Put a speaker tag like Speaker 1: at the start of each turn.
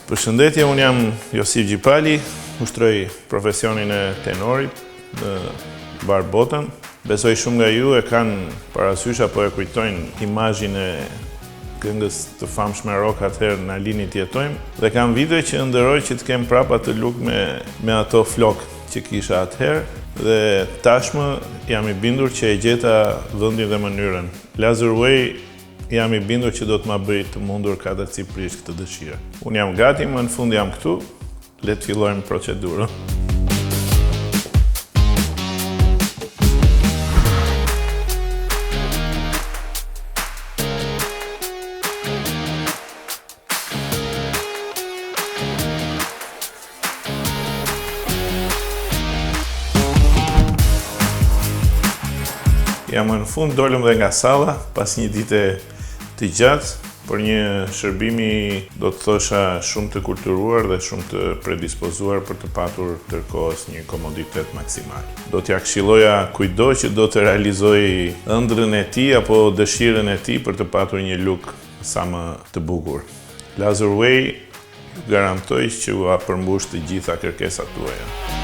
Speaker 1: Përshëndetje, unë jam Josif Gjipali, ushtroj profesionin e tenorit në bar botën. Besoj shumë nga ju e kanë parasysh apo e kujtojnë imazhin e këngës të famshme rock atëherë na lini të jetojmë. Dhe kam video që ndëroj që të kem prapa të luk me ato flok që kisha atëherë. Dhe tashmë jam i bindur që e gjeta vendin dhe mënyrën. Lazar Way jam i bindur që do të ma bëj të mundur katërcipërisht këtë dëshirë. Unë jam gati, më në fund jam këtu, le të fillojmë procedurën. Jam në fund, dolëm dhe nga salla, pas një dite të gjatë, por një shërbimi do të thosha shumë të kulturuar dhe shumë të predispozuar për të patur tërkohës një komoditet maksimal. Do t'ja këshilloja kujdo që do të realizoj ëndrrën e tij apo dëshirën e tij për të patur një luk sa më të bukur. Lazar Way ju garantoj që u përmbush të gjitha kërkesat tuaja.